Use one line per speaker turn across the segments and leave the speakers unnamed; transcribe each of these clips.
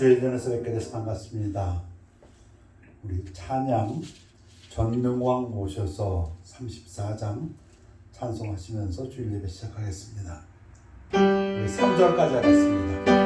주의 전에서 뵙게 돼서 반갑습니다. 우리 찬양 전능왕 모셔서 34장 찬송하시면서 주일 예배 시작하겠습니다. 우리 3절까지 하겠습니다.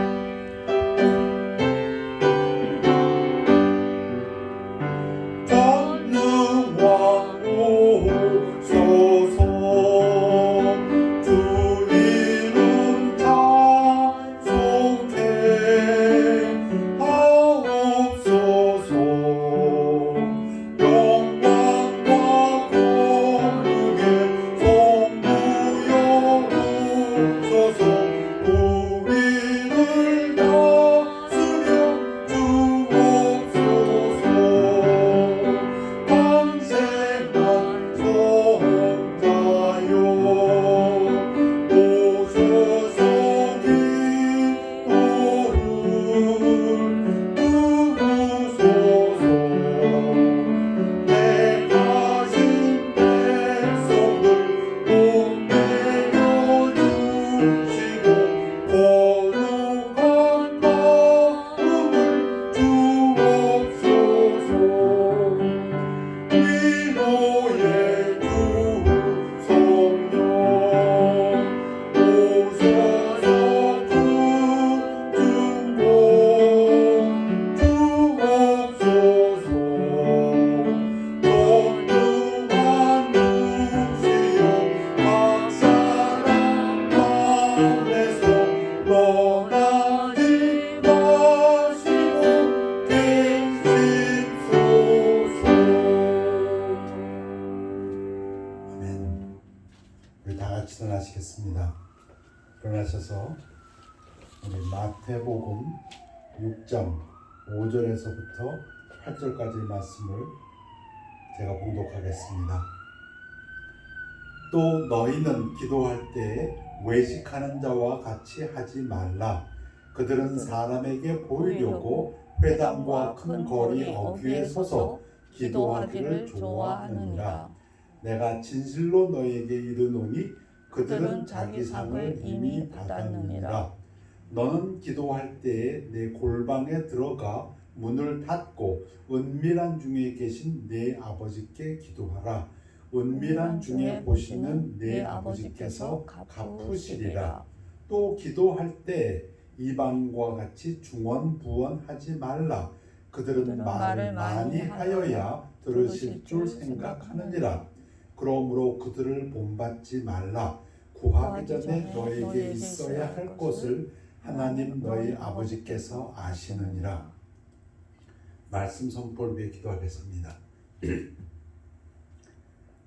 떠나지 일어나셔서 우리 마태복음 6장 5절에서부터 8절까지 말씀을 제가 봉독하겠습니다. 또 너희는 기도할 때 외식하는 자와 같이 하지 말라. 그들은 사람에게 보이려고 회당과 큰 거리 어귀에 서서 기도하기를 좋아하느니라. 내가 진실로 너희에게 이르노니 그들은 자기 상을 이미 받았느니라. 너는 기도할 때에 내 골방에 들어가 문을 닫고 은밀한 중에 계신 내 아버지께 기도하라. 은밀한 중에 보시는 내 아버지께서 갚으시리라. 또 기도할 때 이방과 같이 중언부언하지 말라. 그들은 말을 많이 하여야 들으실 줄 생각하느니라. 그러므로 그들을 본받지 말라. 구하기 전에 너에게 있어야 할 것을 하나님 너희 아버지께서 아시느니라. 말씀 선포를 위해 기도하겠습니다.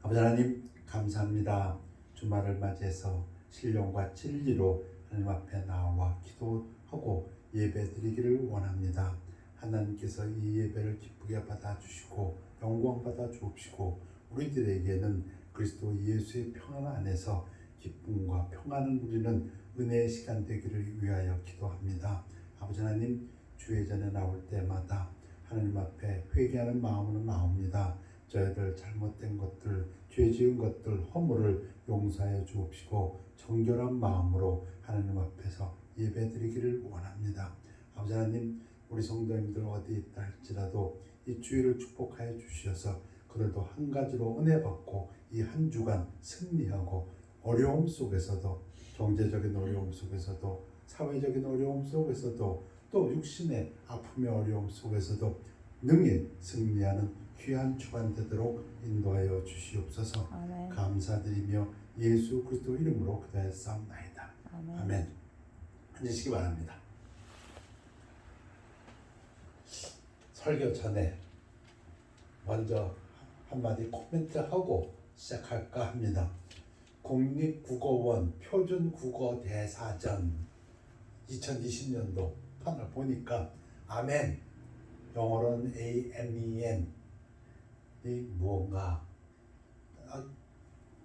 아버지 하나님 감사합니다. 주말을 맞이해서 신령과 진리로 하나님 앞에 나와 기도하고 예배드리기를 원합니다. 하나님께서 이 예배를 기쁘게 받아주시고 영광 받아 주옵시고 우리들에게는 그리스도 예수의 평안 안에서 기쁨과 평안을 누리는 은혜의 시간 되기를 위하여 기도합니다. 아버지 하나님 주의 전에 나올 때마다 하나님 앞에 회개하는 마음으로 나옵니다. 저희들 잘못된 것들, 죄 지은 것들, 허물을 용서하여 주옵시고 정결한 마음으로 하나님 앞에서 예배드리기를 원합니다. 아버지 하나님 우리 성도님들 어디 있다 할지라도 이 주일을 축복하여 주셔서 그들도 한 가지로 은혜 받고 이 한 주간 승리하고 어려움 속에서도 경제적인 어려움 속에서도 사회적인 어려움 속에서도 또 육신의 아픔의 어려움 속에서도 능히 승리하는 귀한 주간 되도록 인도하여 주시옵소서.
아멘.
감사드리며 예수 그리스도 이름으로 기도하였사옵나이다.
아멘.
아멘. 앉으시기 바랍니다. 설교 전에 먼저 한마디 코멘트하고 시작할까 합니다. 국립국어원 표준국어대사전 2020년도 판을 보니까 아멘, 영어로는 AMEN 이 무언가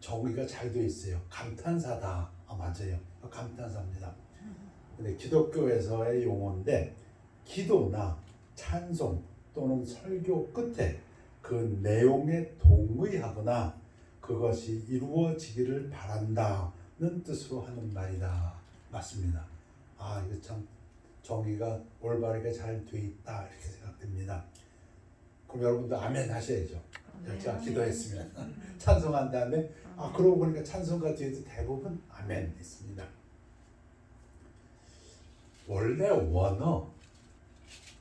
정의가 잘 되어 있어요. 감탄사다. 맞아요. 감탄사입니다. 근데 기독교에서의 용어인데 기도나 찬송 또는 설교 끝에 그 내용에 동의하거나 그것이 이루어지기를 바란다는 뜻으로 하는 말이다. 맞습니다. 이거 참 정의가 올바르게 잘 돼 있다 이렇게 생각됩니다. 그럼 여러분도 아멘 하셔야죠. 제가 기도했으면 찬송한 다음에 그러고 보니까 찬송가 뒤에도 대부분 아멘 있습니다. 원래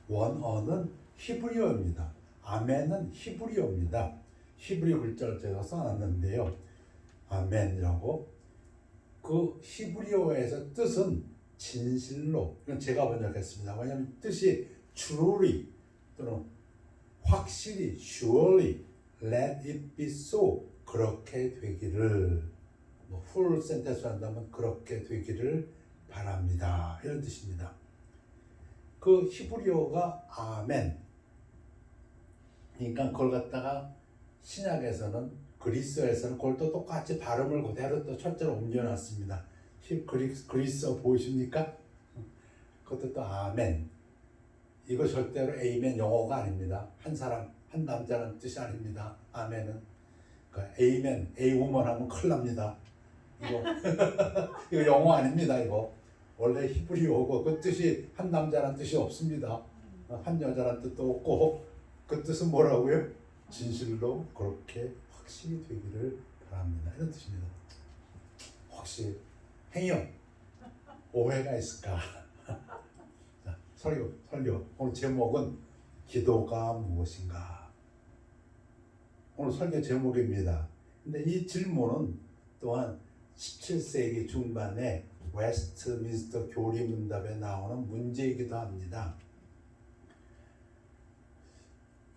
원어는 히브리어입니다. 아멘은 히브리어입니다. 히브리 글자를 제가 써놨는데요. 아멘이라고 그 히브리어에서 뜻은 진실로, 이건 제가 번역했습니다. 왜냐하면 뜻이 truly 또는 확실히, surely, let it be so, 그렇게 되기를, full sentence로 한다면 그렇게 되기를 바랍니다. 이런 뜻입니다. 그 히브리어가 아멘. 그러니까 그걸 갖다가 신약에서는 그리스어에서는 그걸 또 똑같이 발음을 그대로 또 첫째로 옮겨놨습니다. 그리스어 보이십니까? 그것도 또 아멘. 이거 절대로 에이멘 영어가 아닙니다. 한 사람, 한 남자라는 뜻이 아닙니다. 아멘은. 그러니까 에이멘, 에이우먼 하면 큰일 납니다. 이거 영어 아닙니다. 이거. 원래 히브리어고 그 뜻이 한 남자라는 뜻이 없습니다. 한 여자라는 뜻도 없고 그 뜻은 뭐라고요? 진실로 그렇게 확실히 되기를 바랍니다. 이런 뜻입니다. 혹시 행여 오해가 있을까? 자, 설교. 오늘 제목은 기도가 무엇인가? 오늘 설교 제목입니다. 근데 이 질문은 또한 17세기 중반에 웨스트민스터 교리문답에 나오는 문제이기도 합니다.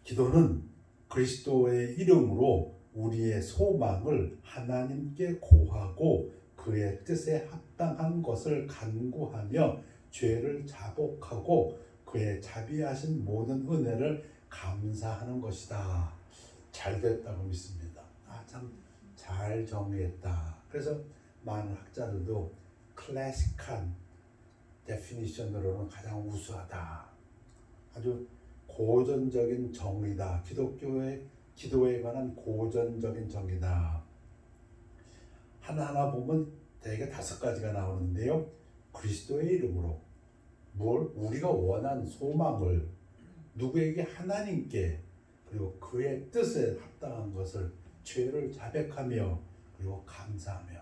기도는 그리스도의 이름으로 우리의 소망을 하나님께 고하고 그 그의 뜻에 합당한 것을 간구하며 죄를 자복하고 그의 자비하신 모든 은혜를 감사하는 것이다. 잘 됐다고 믿습니다. 참 잘 정리했다. 그래서 많은 학자들도 클래식한 데피니션으로는 가장 우수하다. 아주 고전적인 정리다. 기독교의 기도에 관한 고전적인 정리다. 하나하나 보면 대개 5가지가 나오는데요. 그리스도의 이름으로 우리가 원한 소망을 누구에게? 하나님께, 그리고 그의 뜻에 합당한 것을 죄를 자백하며 그리고 감사하며.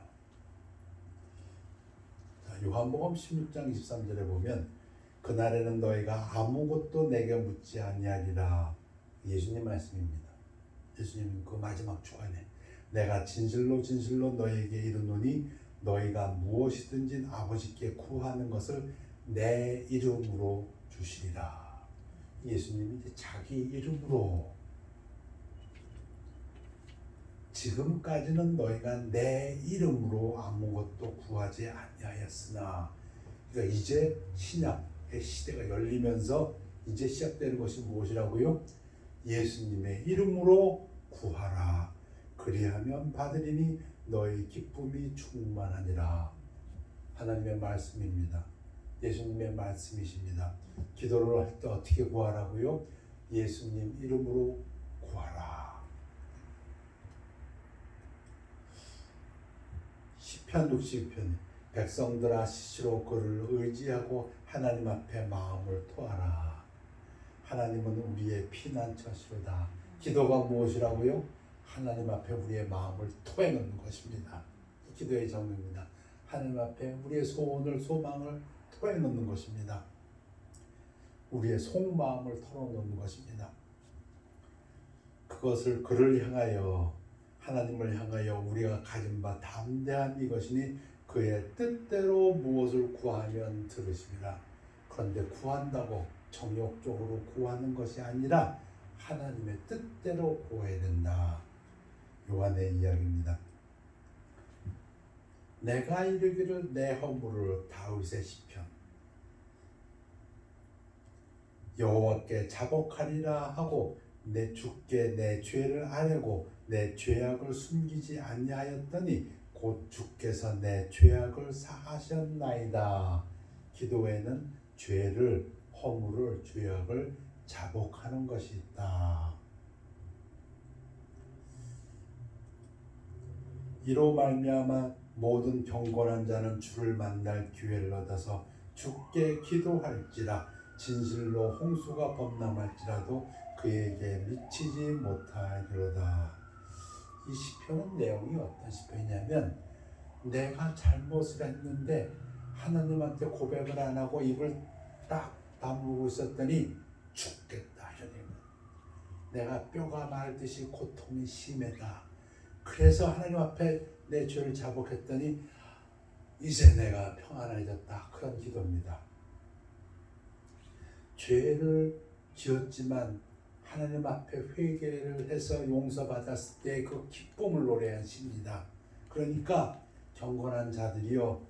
요한복음 16장 23절에 보면 그날에는 너희가 아무것도 내게 묻지 아니하리라. 예수님 말씀입니다. 예수님 그 마지막 주간에 내가 진실로 진실로 너희에게 이르노니 너희가 무엇이든지 아버지께 구하는 것을 내 이름으로 주시리라. 예수님이 이제 자기 이름으로, 지금까지는 너희가 내 이름으로 아무것도 구하지 아니하였으나, 그러니까 이제 신약의 시대가 열리면서 이제 시작되는 것이 무엇이라고요? 예수님의 이름으로 구하라. 그리하면 받으리니 너희 기쁨이 충만하니라. 하나님의 말씀입니다. 예수님의 말씀이십니다. 기도를 할 때 어떻게 구하라고요? 예수님 이름으로 구하라. 시편 62편 백성들아 스스로 그를 의지하고 하나님 앞에 마음을 토하라. 하나님은 우리의 피난처시로다. 기도가 무엇이라고요? 하나님 앞에 우리의 마음을 토해놓는 것입니다. 기도의 정의입니다. 하나님 앞에 우리의 소원을, 소망을 토해놓는 것입니다. 우리의 속마음을 털어놓는 것입니다. 그것을 그를 향하여, 하나님을 향하여 우리가 가진 바 담대한 이것이니 그의 뜻대로 무엇을 구하면 들으시리라. 그런데 구한다고 정욕적으로 구하는 것이 아니라 하나님의 뜻대로 구해야 된다. 요한의 이야기입니다. 내가 이르기를 내 허물을, 다윗의 시편, 여호와께 자복하리라 하고 내 주께 내 죄를 아뢰고 내 죄악을 숨기지 아니하였더니 곧 주께서 내 죄악을 사하셨나이다. 기도에는 죄를, 허물을, 죄악을 자복하는 것이 있다. 이로 말미암아 모든 경건한 자는 주를 만날 기회를 얻어서 주께 기도할지라. 진실로 홍수가 범람할지라도 그에게 미치지 못하리로다. 이 시편은 내용이 어떤 시편이냐면, 내가 잘못을 했는데 하나님한테 고백을 안 하고 입을 딱 다물고 있었더니 죽겠다, 이런 얘기입니다. 내가 뼈가 마르듯이 고통이 심하다. 그래서 하나님 앞에 내 죄를 자복했더니 이제 내가 평안해졌다. 그런 기도입니다. 죄를 지었지만 하나님 앞에 회개를 해서 용서받았을 때 그 기쁨을 노래한 시입니다. 그러니까 경건한 자들이요,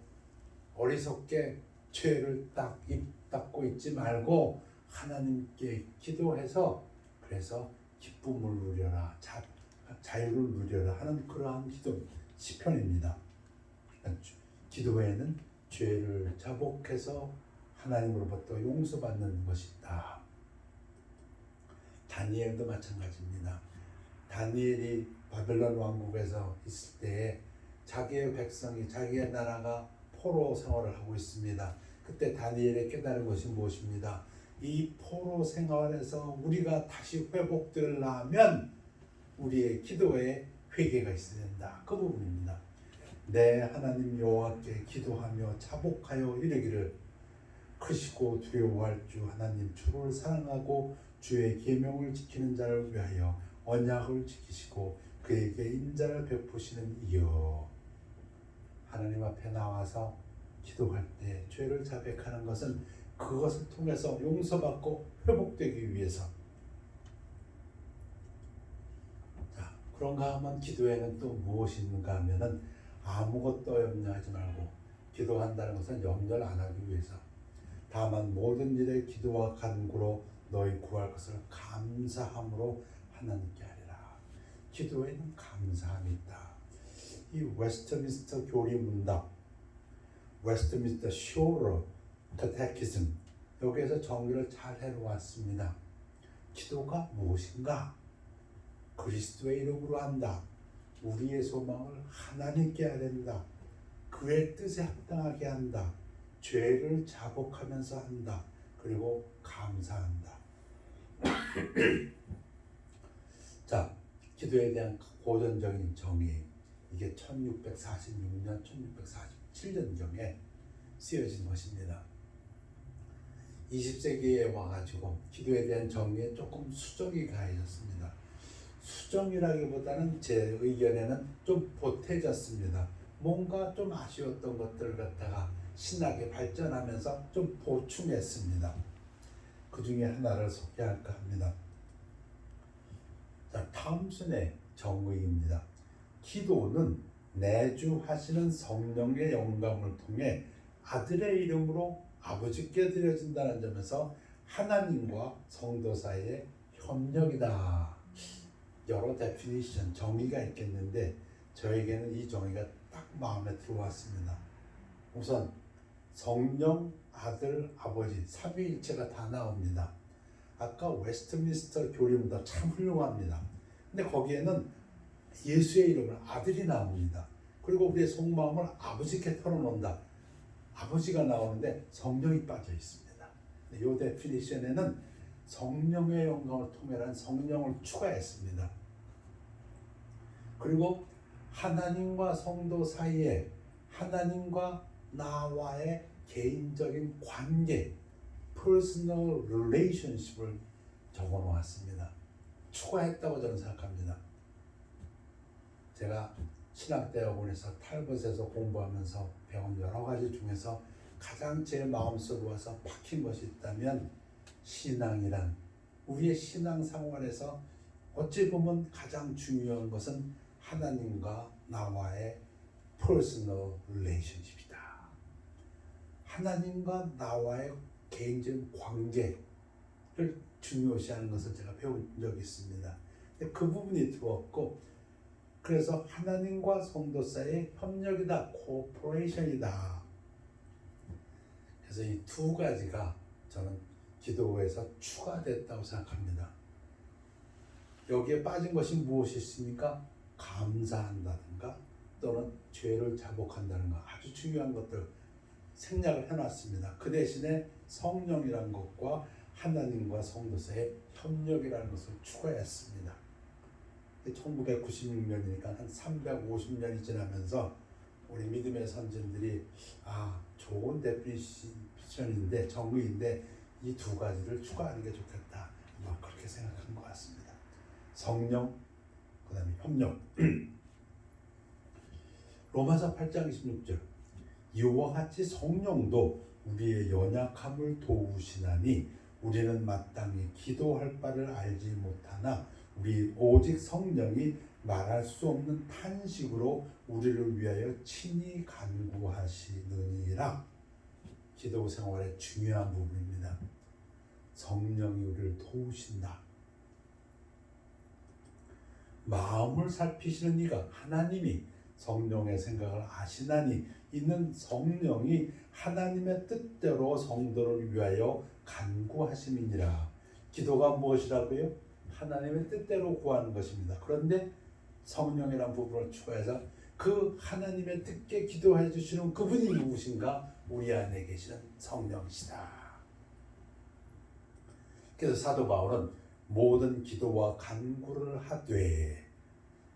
어리석게 죄를 딱 입 닫고 있지 말고 하나님께 기도해서, 그래서 기쁨을 누려라, 자유를 누려라 하는 그러한 기도 시편입니다. 기도에는 죄를 자복해서 하나님으로부터 용서받는 것이다. 다니엘도 마찬가지입니다. 다니엘이 바벨론 왕국에서 있을 때에 자기의 백성이, 자기의 나라가 포로 생활을 하고 있습니다. 그때 다니엘이 깨달은 것이 무엇입니다? 이 포로 생활에서 우리가 다시 회복되려면 우리의 기도에 회개가 있어야 된다. 그 부분입니다. 내 하나님 여호와께 기도하며 자복하여 이르기를, 크시고 두려워할 주 하나님 주를 사랑하고 주의 계명을 지키는 자를 위하여 언약을 지키시고 그에게 인자를 베푸시는 이여. 하나님 앞에 나와서 기도할 때 죄를 자백하는 것은 그것을 통해서 용서받고 회복되기 위해서. 자, 그런가 하면 기도에는 또 무엇이 있는가 하면은 아무것도 염려하지 말고 기도한다는 것은 염려를 안 하기 위해서 다만 모든 일에 기도와 간구로 너희 구할 것을 감사함으로 하나님께 하리라. 기도에는 감사함이 있다. 이 웨스트민스터 교리 문답, 웨스트민스터 쇼러 카테키즘 여기에서 정리를 잘 해놓았습니다. 기도가 무엇인가? 그리스도의 이름으로 한다. 우리의 소망을 하나님께 아랜다. 그의 뜻에 합당하게 한다. 죄를 자복하면서 한다. 그리고 감사한다. 자, 기도에 대한 고전적인 정의, 이게 1646년, 1647년경에 쓰여진 것입니다. 20세기에 와가지고 기도에 대한 정의에 조금 수정이 가해졌습니다. 수정이라기보다는 제 의견에는 좀 보태졌습니다. 뭔가 좀 아쉬웠던 것들을 갖다가 신학에 발전하면서 좀 보충했습니다. 그 중에 하나를 소개할까 합니다. 자, 탐슨의 정의입니다. 기도는 내주하시는 성령의 영감을 통해 아들의 이름으로 아버지께 드려진다는 점에서 하나님과 성도 사이의 협력이다. 여러 데피니션, 정의가 있겠는데 저에게는 이 정의가 딱 마음에 들어왔습니다. 우선 성령, 아들, 아버지, 삼위일체가 다 나옵니다. 아까 웨스트민스터 교리문답 참 훌륭합니다. 근데 거기에는 예수의 이름을 아들이 나옵니다. 그리고 우리의 속마음을 아버지께 털어놓는다. 아버지가 나오는데 성령이 빠져 있습니다. 이 데피니션에는 성령의 영광을 통해라는 성령을 추가했습니다. 그리고 하나님과 성도 사이에 하나님과 나와의 개인적인 관계, personal relationship을 적어 놓았습니다. 추가했다고 저는 생각합니다. 제가 신학대학원에서 탈벗에서 공부하면서 배운 여러 가지 중에서 가장 제 마음속에 와서 박힌 것이 있다면 신앙이란, 우리의 신앙생활에서 어찌 보면 가장 중요한 것은 하나님과 나와의 personal relationship이다. 하나님과 나와의 개인적인 관계를 중요시하는 것을 제가 배운 적이 있습니다. 그 부분이 들어왔고, 그래서 하나님과 성도 사이의 협력이다, 코퍼레이션이다. 그래서 이 두 가지가 저는 기도에서 추가됐다고 생각합니다. 여기에 빠진 것이 무엇이 있습니까? 감사한다든가 또는 죄를 자복한다든가 아주 중요한 것들 생략을 해놨습니다. 그 대신에 성령이라는 것과 하나님과 성도 사이의 협력이라는 것을 추가했습니다. 1996년이니까 한 350년이 지나면서 우리 믿음의 선진들이 좋은 데피니션인데 정의인데 이 두 가지를 추가하는 게 좋겠다, 그렇게 생각한 것 같습니다. 성령, 그 다음에 협력. 로마서 8장 26절, 이와 같이 성령도 우리의 연약함을 도우시나니 우리는 마땅히 기도할 바를 알지 못하나 우리 오직 성령이 말할 수 없는 탄식으로 우리를 위하여 친히 간구하시느니라. 기도 생활의 중요한 부분입니다. 성령이 우리를 도우신다. 마음을 살피시는 이가 하나님이 성령의 생각을 아시나니 이는 성령이 하나님의 뜻대로 성도를 위하여 간구하심이니라. 기도가 무엇이라고요? 하나님의 뜻대로 구하는 것입니다. 그런데 성령이라는 부분을 추가해서 그 하나님의 뜻께 기도해 주시는 그분이 누구신가? 우리 안에 계시는 성령이시다. 그래서 사도 바울은 모든 기도와 간구를 하되,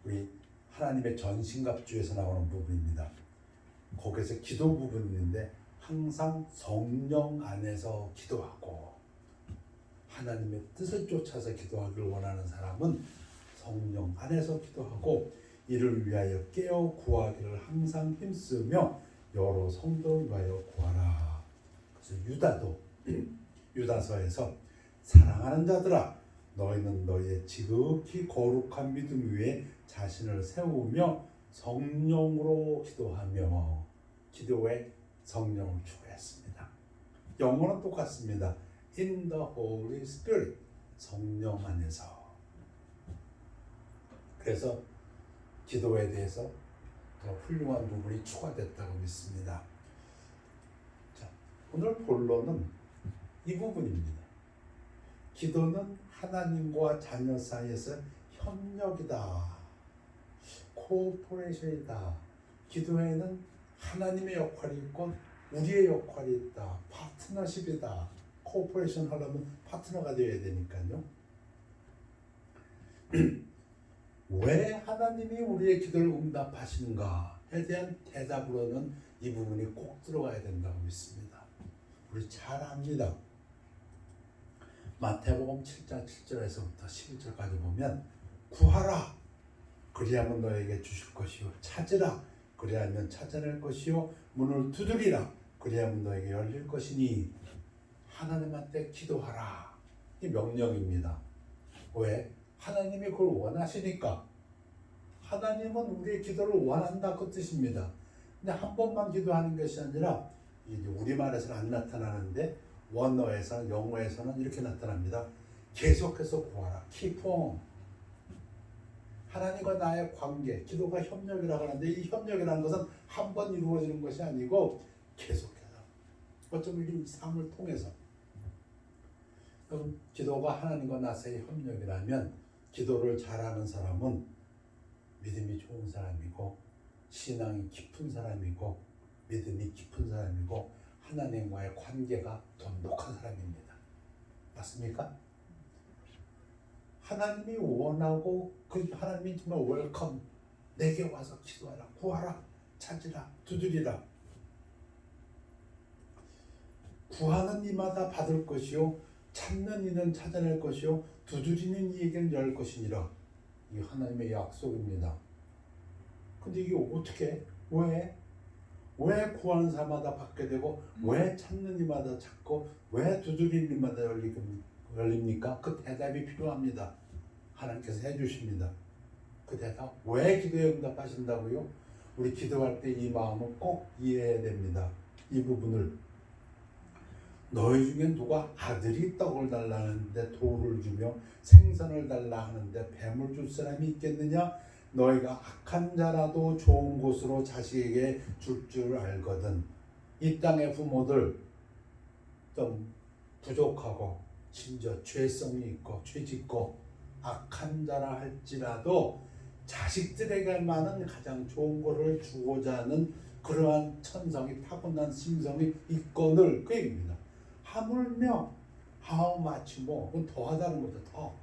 우리 하나님의 전신갑주에서 나오는 부분입니다. 거기서 기도 부분이 있는데 항상 성령 안에서 기도하고, 하나님의 뜻을 쫓아서 기도하기를 원하는 사람은 성령 안에서 기도하고 이를 위하여 깨어 구하기를 항상 힘쓰며 여러 성도를 위하여 구하라. 그래서 유다도 유다서에서 사랑하는 자들아, 너희는 너희의 지극히 거룩한 믿음 위에 자신을 세우며 성령으로 기도하며 기도에 성령을 추구했습니다. 영어는 똑같습니다. In the Holy Spirit, 성령 안에서. 그래서 기도에 대해서 더 훌륭한 부분이 추가됐다고 믿습니다. 자, 오늘 본론은 이 부분입니다. 기도는 하나님과 자녀 사이에서 협력이다. 코퍼레이션이다. 기도에는 하나님의 역할이 있고 우리의 역할이 있다. 파트너십이다. 코퍼레이션 하려면 파트너가 되어야 되니까요. 왜 하나님이 우리의 기도를 응답하시는가에 대한 대답으로는 이 부분이 꼭 들어가야 된다고 믿습니다. 우리 잘 압니다. 마태복음 7장 7절에서부터 11절까지 보면 구하라 그리하면 너에게 주실 것이요 찾으라 그리하면 찾아낼 것이요 문을 두드리라 그리하면 너에게 열릴 것이니 하나님한테 기도하라. 이 명령입니다. 왜? 하나님이 그걸 원하시니까. 하나님은 우리의 기도를 원한다 그 뜻입니다. 근데 한 번만 기도하는 것이 아니라 이제 우리말에서는 안 나타나는데 원어에서는 영어에서는 이렇게 나타납니다. 계속해서 구하라. Keep on. 하나님과 나의 관계, 기도가 협력이라고 하는데 이 협력이라는 것은 한 번 이루어지는 것이 아니고 계속해서 어쩌면 이 삶을 통해서. 그럼 기도가 하나님과 나 사이의 협력이라면 기도를 잘하는 사람은 믿음이 좋은 사람이고 신앙이 깊은 사람이고 믿음이 깊은 사람이고 하나님과의 관계가 돈독한 사람입니다. 맞습니까? 하나님이 원하고 그 하나님이 정말 웰컴 내게 와서 기도하라 구하라 찾으라 두드리라 구하는 이마다 받을 것이요 찾는 이는 찾아낼 것이요 두드리는 이에게는 열 것이니라. 이 하나님의 약속입니다. 근데 이게 어떻게 왜 구하는 사람마다 받게 되고 왜 찾는 이마다 찾고 왜 두드리는 이마다 열립니까? 그 대답이 필요합니다. 하나님께서 해주십니다. 그 대답 왜 기도에 응답하신다고요? 우리 기도할 때 이 마음을 꼭 이해해야 됩니다. 이 부분을 너희 중에 누가 아들이 떡을 달라 하는데 돌을 주며 생선을 달라 하는데 뱀을 줄 사람이 있겠느냐? 너희가 악한 자라도 좋은 곳으로 자식에게 줄 줄 알거든. 이 땅의 부모들 좀 부족하고 심지어 죄성이 있고 죄짓고 악한 자라 할지라도 자식들에게만은 가장 좋은 것을 주고자 하는 그러한 천성이 타고난 심성이 있거늘 그 얘기입니다. 하물며 how much more 그건 더하다는 거죠. 더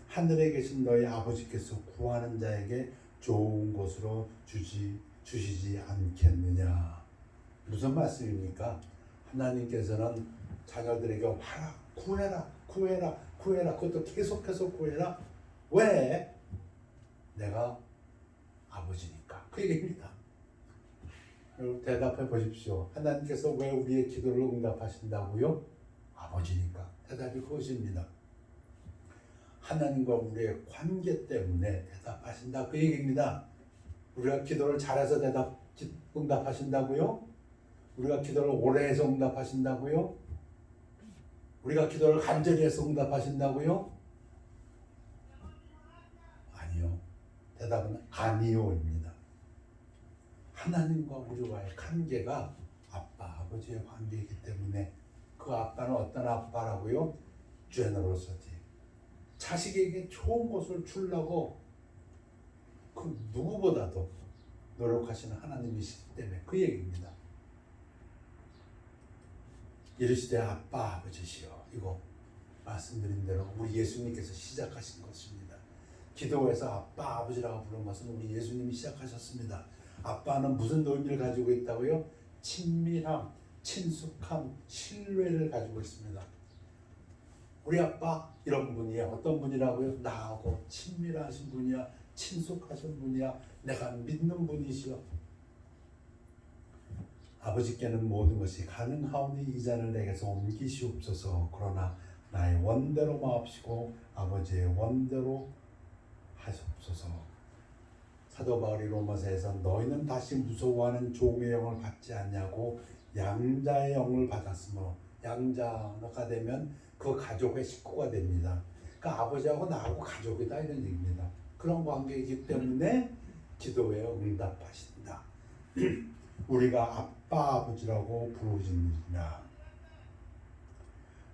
하늘에 계신 너희 아버지께서 구하는 자에게 좋은 곳으로 주시지 않겠느냐. 무슨 말씀입니까? 하나님께서는 자녀들에게 와라 구해라 구해라 구해라 그것도 계속해서 구해라. 왜? 내가 아버지니까 그 얘기입니다. 대답해 보십시오. 하나님께서 왜 우리의 기도를 응답하신다고요? 아버지니까. 대답이 그것입니다. 하나님과 우리의 관계 때문에 대답하신다 그 얘기입니다. 우리가 기도를 잘해서 응답하신다고요? 우리가 기도를 오래 해서 응답하신다고요? 우리가 기도를 간절히 해서 응답하신다고요? 아니요. 대답은 아니요입니다. 하나님과 우리와의 관계가 아빠, 아버지의 관계이기 때문에 그 아빠는 어떤 아빠라고요? generosity. 자식에게 좋은 것을 주려고 그 누구보다도 노력하시는 하나님이시기 때문에 그 얘기입니다. 이르시되 아빠, 아버지시여. 이거 말씀드린 대로 우리 예수님께서 시작하신 것입니다. 기도에서 아빠, 아버지라고 부른 것은 우리 예수님이 시작하셨습니다. 아빠는 무슨 의미를 가지고 있다고요? 친밀함, 친숙함, 신뢰를 가지고 있습니다. 우리 아빠 이런 분이야. 어떤 분이라고요? 나하고 친밀하신 분이야. 친숙하신 분이야. 내가 믿는 분이시여. 아버지께는 모든 것이 가능하오니 이 잔을 내게서 옮기시옵소서. 그러나 나의 원대로 마옵시고 아버지의 원대로 하시옵소서. 사도 바울이 로마서에서 너희는 다시 무서워하는 종의 영을 받지 않냐고 양자의 영을 받았으므로 양자가 되면 그 가족의 식구가 됩니다. 그러니까 아버지하고 나하고 가족이다 이런 얘기입니다. 그런 관계이기 때문에 기도에 응답하신다. 우리가 아빠 아버지라고 부르짖느니라.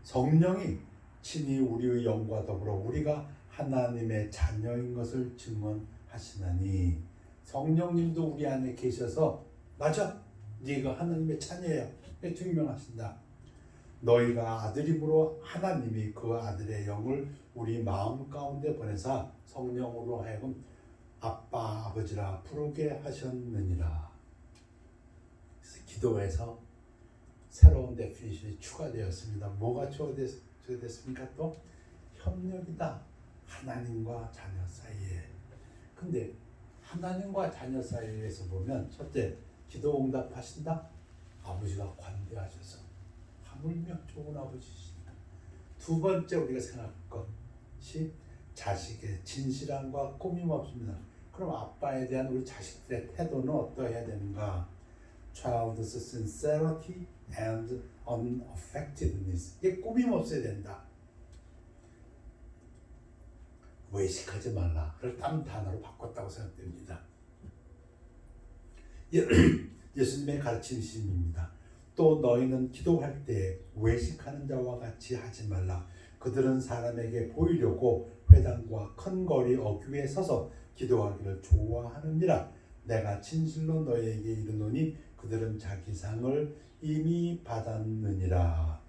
성령이 친히 우리의 영과 더불어 우리가 하나님의 자녀인 것을 증언하시나니 성령님도 우리 안에 계셔서 맞아 네가 하나님의 자녀야 증명하신다. 너희가 아들임으로 하나님이 그 아들의 영을 우리 마음 가운데 보내사 성령으로 하여금 아빠 아버지라 부르게 하셨느니라. 그래서 기도에서 새로운 데피니션이 추가되었습니다. 뭐가 추가됐습니까? 또 협력이다. 하나님과 자녀 사이에. 근데 하나님과 자녀 사이에서 보면 첫째, 기도 응답하신다. 아버지가 관대하셔서 하물며 좋은 아버지시다. 두 번째 우리가 생각할 것이 자식의 진실함과 꾸밈 없습니다. 그럼 아빠에 대한 우리 자식들의 태도는 어떠해야 되는가? Child's sincerity and unaffectedness. 이게 꾸밈 없어야 된다. 외식하지 말라를 딴 단어로 바꿨다고 생각됩니다. 예수님의 가르치심입니다. 또 너희는 기도할 때 외식하는 자와 같이 하지 말라. 그들은 사람에게 보이려고 회당과 큰 거리 어귀에 서서 기도하기를 좋아하느니라. 내가 진실로 너희에게 이르노니 그들은 자기 상을 이미 받았느니라.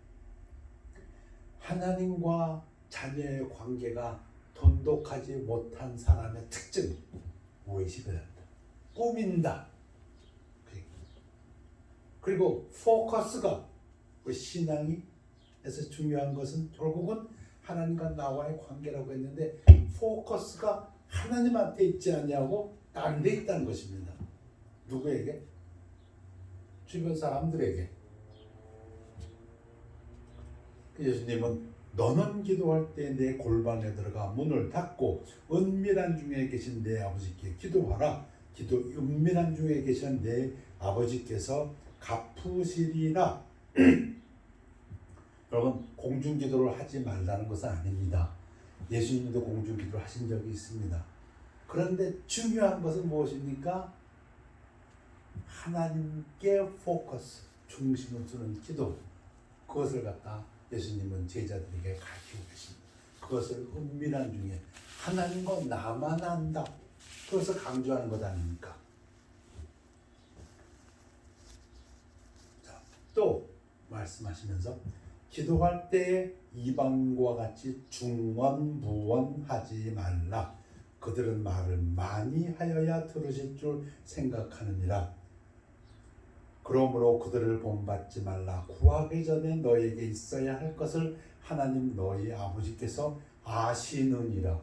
하나님과 자녀의 관계가 돈독하지 못한 사람의 특징, 외식을 한다. 꾸민다. 그리고 포커스가 우리 신앙에서 중요한 것은 결국은 하나님과 나와의 관계라고 했는데 포커스가 하나님한테 있지 않냐고 다른 데 있다는 것입니다. 누구에게? 주변 사람들에게. 예수님은 너는 기도할 때 내 골방에 들어가 문을 닫고 은밀한 중에 계신 내 아버지께 기도하라. 은밀한 중에 계신 내 아버지께서 갚으시리라. 여러분, 공중기도를 하지 말라는 것은 아닙니다. 예수님도 공중기도를 하신 적이 있습니다. 그런데 중요한 것은 무엇입니까? 하나님께 포커스, 중심을 두는 기도. 그것을 갖다 예수님은 제자들에게 가르치고 계십니다. 그것을 은밀한 중에 하나님과 나만 안다. 그것을 강조하는 것 아닙니까? 자, 또 말씀하시면서 기도할 때 이방인과 같이 중언부언하지 말라. 그들은 말을 많이 하여야 들으실 줄 생각하느니라. 그러므로 그들을 본받지 말라. 구하기 전에 너에게 있어야 할 것을 하나님 너희 아버지께서 아시느니라.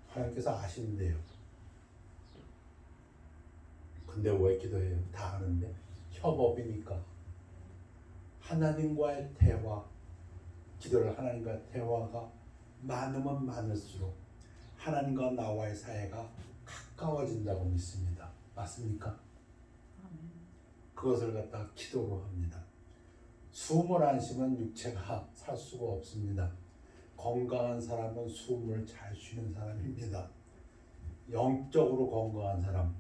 하나님께서 아시는데요. 근데 왜 기도해요? 다 아는데. 협업이니까. 하나님과의 대화, 기도를 하나님과 대화가 많으면 많을수록 하나님과 나와의 사이가 가까워진다고 믿습니다. 맞습니까? 그것을 갖다가 기도로 합니다. 숨을 안 쉬면 육체가 살 수가 없습니다. 건강한 사람은 숨을 잘 쉬는 사람입니다. 영적으로 건강한 사람,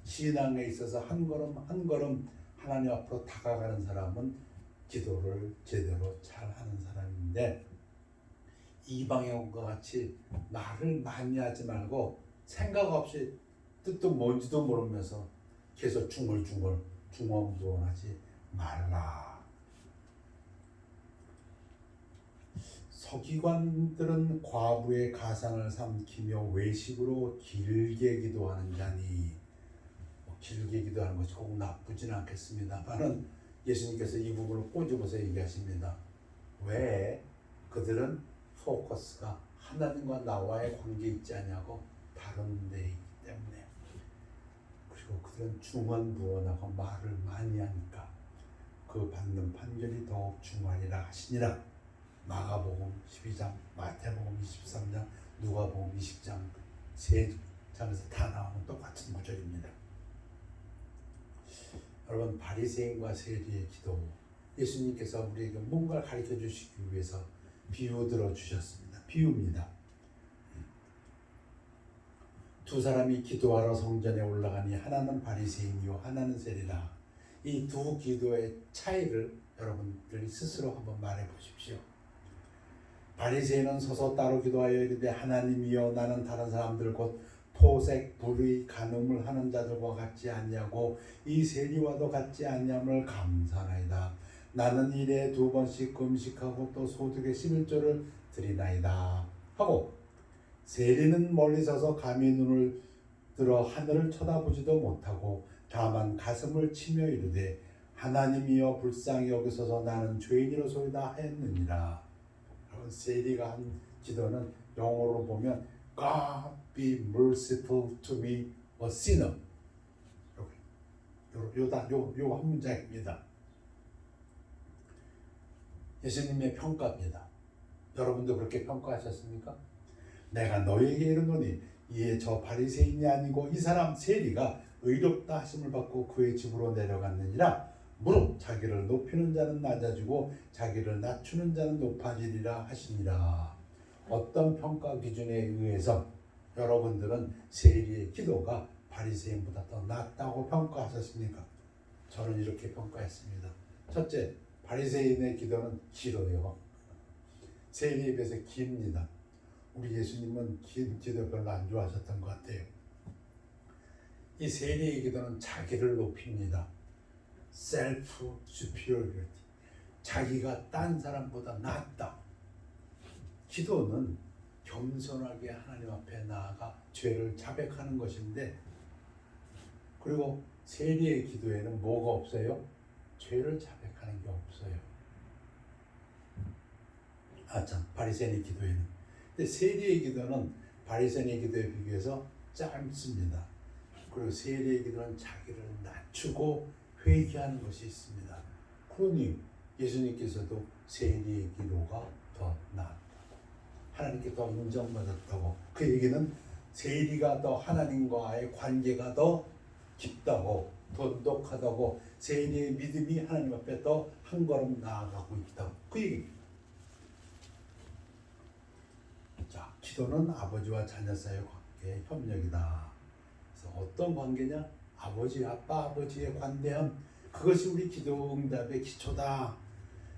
신앙에 있어서 한 걸음 한 걸음 하나님 앞으로 다가가는 사람은 기도를 제대로 잘하는 사람인데, 이방인과 같이 말을 많이 하지 말고 생각 없이 뜻도 뭔지도 모르면서 계속 중얼중얼 말라. 서기관들은 과부의 가상을 삼키며 외식으로 길게 기도하는 자니, 길게 기도하는 것이 꼭 나쁘진 않겠습니다만은 예수님께서 이 부분을 꼬집어서 얘기하십니다. 왜? 그들은 포커스가 하나님과 나와의 관계에 있지 않냐고 다른 데 있기 때문에. 그리고 그들은 중언부언하고 말을 많이 하니까 그 받는 판결이 더욱 중하리라 하시니라. 마가복음 12장, 마태복음 23장, 누가복음 20장 세 장에서 다 나오는 똑같은 구절입니다. 여러분, 바리새인과 세리의 기도, 예수님께서 우리에게 뭔가를 가르쳐 주시기 위해서 비유 들어 주셨습니다. 비유입니다. 두 사람이 기도하러 성전에 올라가니 하나는 바리새인이요 하나는 세리라. 이 두 기도의 차이를 여러분들이 스스로 한번 말해 보십시오. 바리새인은 서서 따로 기도하여 이르되 하나님이여 나는 다른 사람들 곧 토색, 불의, 간음을 하는 자들과 같지 아니하고 이 세리와도 같지 아니함을 감사하나이다. 나는 일에 2번씩 금식하고 또 소득의 11조를 드리나이다 하고, 세리는 멀리 서서 감히 눈을 들어 하늘을 쳐다보지도 못하고 다만 가슴을 치며 이르되 하나님이여 불쌍히 여기소서 나는 죄인이로소이다 하였느니라. 세리가 한 기도는 영어로 보면 God be merciful to me, a sinner. 요 한 문장입니다. 예수님의 평가입니다. 여러분도 그렇게 평가하셨습니까? 내가 너에게 이르노니 이에 저 바리새인이 아니고 이 사람 세리가 의롭다 하심을 받고 그의 집으로 내려갔느니라. 무릇 자기를 높이는 자는 낮아지고 자기를 낮추는 자는 높아지리라 하시니라. 어떤 평가 기준에 의해서 여러분들은 세리의 기도가 바리새인보다 더 낫다고 평가하셨습니까? 저는 이렇게 평가했습니다. 첫째, 바리새인의 기도는 길어요. 세리에 비해서 깁니다. 우리 예수님은 긴 기도 별로 안 좋아하셨던 것 같아요. 이 세리의 기도는 자기를 높입니다. self superiority. 자기가 딴 사람보다 낫다. 기도는 겸손하게 하나님 앞에 나아가 죄를 자백하는 것인데, 그리고 세리의 기도에는 뭐가 없어요? 죄를 자백하는 게 없어요. 바리새인의 기도에는. 근데 세리의 기도는 바리새인의 기도에 비교해서 짧습니다. 그리고 세리의 기도는 자기를 낮추고 회개하는 것이 있습니다. 그러니 예수님께서도 세리의 기도가 더 낫다, 하나님께 더 인정받았다고. 그 얘기는 세리가 더 하나님과의 관계가 더 깊다고, 더 똑똑하다고, 세리의 믿음이 하나님 앞에 더 한 걸음 나아가고 있다고, 그 얘기입니다. 자, 기도는 아버지와 자녀 사이의 관계의 협력이다. 그래서 어떤 관계냐? 아버지, 아빠, 아버지의 관대함, 그것이 우리 기도 응답의 기초다.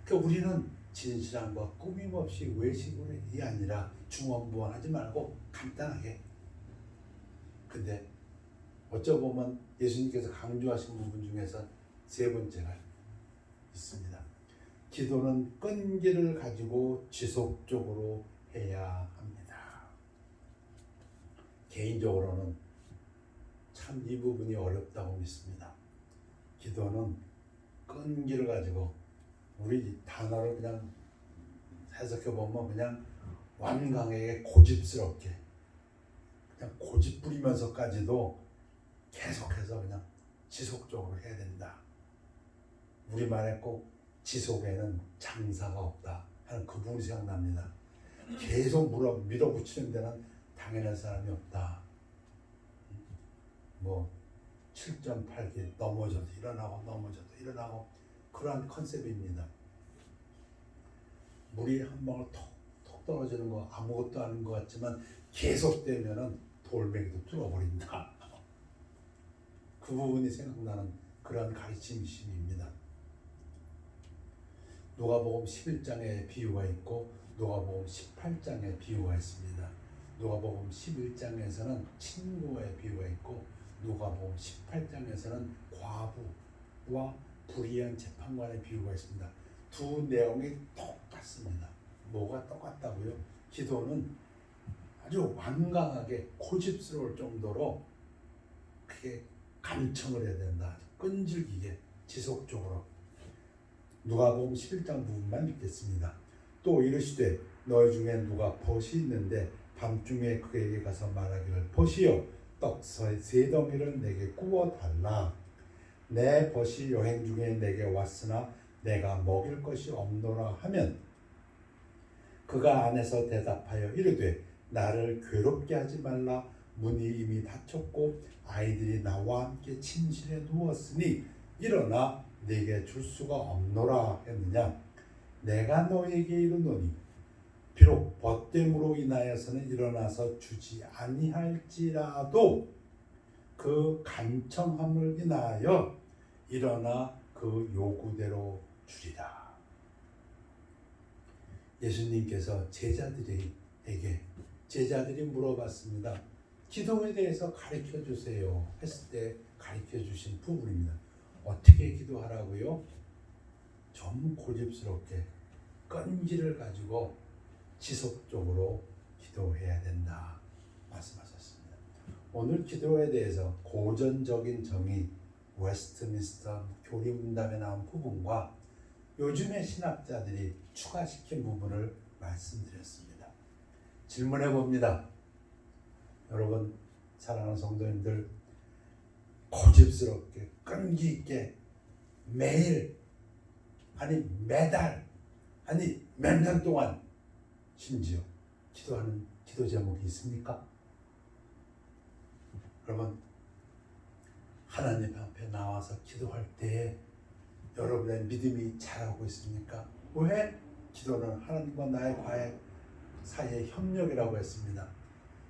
그러니까 우리는 진실함과 꾸밈없이 외식이 아니라 중언부언하지 말고 간단하게. 근데 어쩌보면 예수님께서 강조하신 부분 중에서 세 번째가 있습니다. 기도는 끈기를 가지고 지속적으로 해야 합니다. 개인적으로는 참 이 부분이 어렵다고 믿습니다. 기도는 끈기를 가지고, 우리 단어를 그냥 해석해 보면 그냥 완강하게 고집스럽게, 그냥 고집 부리면서까지도 계속해서 그냥 지속적으로 해야 된다. 우리말에 꼭 지속에는 장사가 없다 하는 그 부분이 생각납니다. 계속 밀어붙이는 데는 당연할 사람이 없다. 7.8기 넘어져도 일어나고 넘어져도 일어나고, 그러한 컨셉입니다. 물이 한 방울 톡 떨어지는 거 아무것도 아닌 것 같지만 계속되면은 돌멩이도 뚫어버린다. 그 부분이 생각나는 그러한 가르침입니다. 누가복음 11장에 비유가 있고 누가복음 18장에 비유가 있습니다. 누가복음 11장에서는 친구의 비유가 있고 누가복음 18장에서는 과부와 불의한 재판관의 비유가 있습니다. 두 내용이 똑같습니다. 뭐가 똑같다고요? 기도는 아주 완강하게 고집스러울 정도로 그게 간청을 해야 된다. 끈질기게 지속적으로. 누가복음 11장 부분만 읽겠습니다. 또 이르시되 너희 중에 누가 벗이 있는데 밤중에 그에게 가서 말하기를 벗이여 떡 세 덩이를 내게 구워 달라. 내 벗이 여행 중에 내게 왔으나 내가 먹일 것이 없노라 하면 그가 안에서 대답하여 이르되 나를 괴롭게 하지 말라. 문이 이미 닫혔고 아이들이 나와 함께 침실에 누웠으니 일어나 네게 줄 수가 없노라 했느냐. 내가 너에게 이르노니 비록 벗됨으로 인하여서는 일어나서 주지 아니할지라도 그 간청함을 인하여 일어나 그 요구대로 주리라. 예수님께서 제자들이 물어봤습니다. 기도에 대해서 가르쳐 주세요 했을 때 가르쳐 주신 부분입니다. 어떻게 기도하라고요? 좀 고집스럽게 끈기를 가지고 지속적으로 기도해야 된다 말씀하셨습니다. 오늘 기도에 대해서 고전적인 정의, 웨스트민스터 교리문답에 나온 부분과 요즘의 신학자들이 추가시킨 부분을 말씀드렸습니다. 질문해 봅니다. 여러분, 사랑하는 성도님들, 고집스럽게 끈기 있게 매일, 아니 매달, 아니 몇 년 동안 심지어 기도하는 기도 제목이 있습니까? 여러분, 하나님 앞에 나와서 기도할 때에 여러분의 믿음이 자라고 있습니까? 왜? 기도는 하나님과 나의 사이의 협력이라고 했습니다.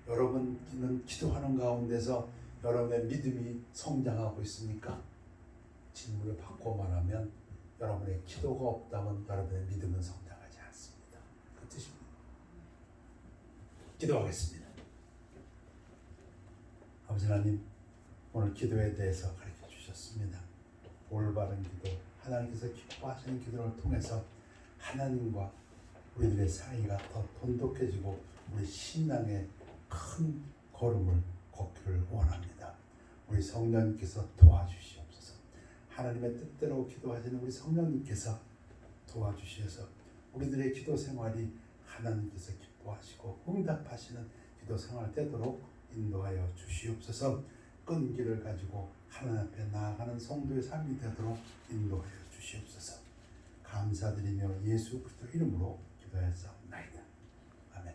여러분은 기도하는 가운데서 여러분의 믿음이 성장하고 있습니까? 질문을 바꿔 말하면 여러분의 기도가 없다면 여러분의 믿음은 성장하지 않습니다. 그 뜻입니다. 기도하겠습니다. 아버지 하나님, 오늘 기도에 대해서 가르쳐 주셨습니다. 올바른 기도, 하나님께서 기뻐하시는 기도를 통해서 하나님과 우리들의 사이가 더 돈독해지고 우리 신앙의 큰 걸음을 걷기를 원합니다. 우리 성령님께서 도와주시옵소서. 하나님의 뜻대로 기도하시는 우리 성령님께서 도와주셔서 우리들의 기도 생활이 하나님께서 기뻐하시고 응답하시는 기도 생활 되도록 인도하여 주시옵소서. 끈기를 가지고 하나님 앞에 나아가는 성도의 삶이 되도록 인도하여 주시옵소서. 감사드리며 예수 그리스도 이름으로 기도하였사옵나이다. 아멘.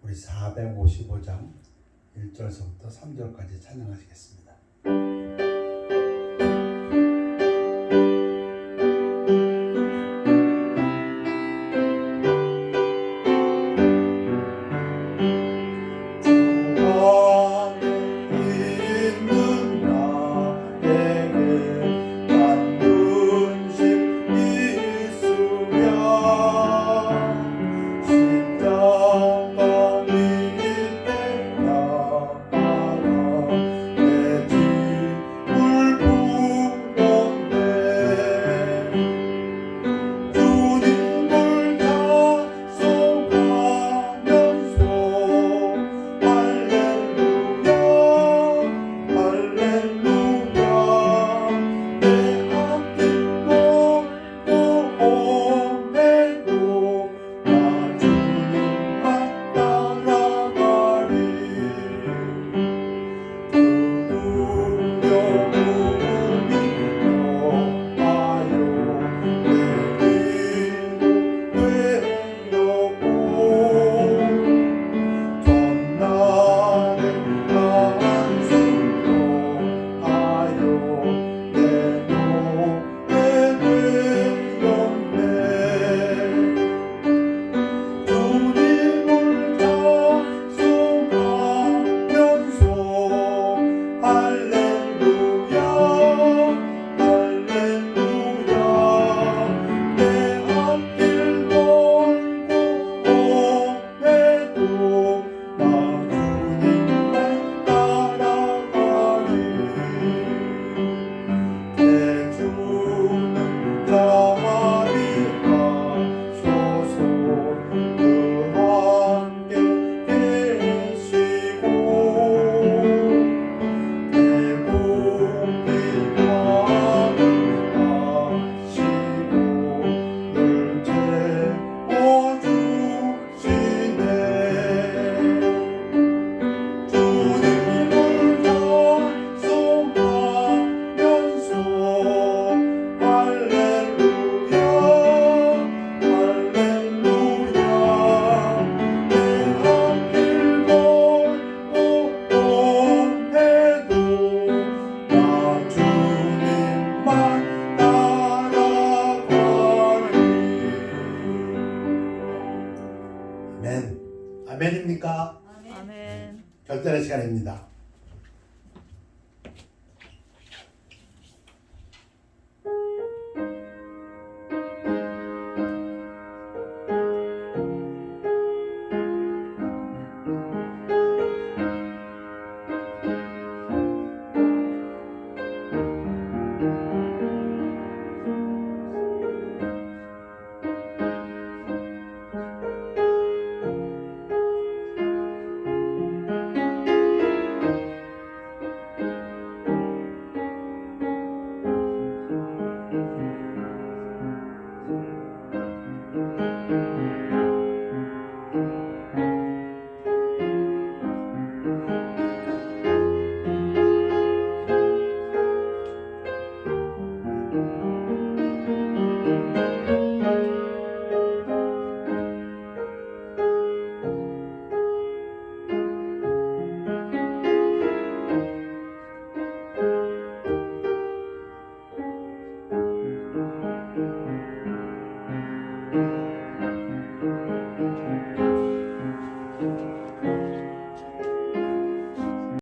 우리 455장 1절서부터 3절까지 찬양하시겠습니다.
할렐루야
시간입니다.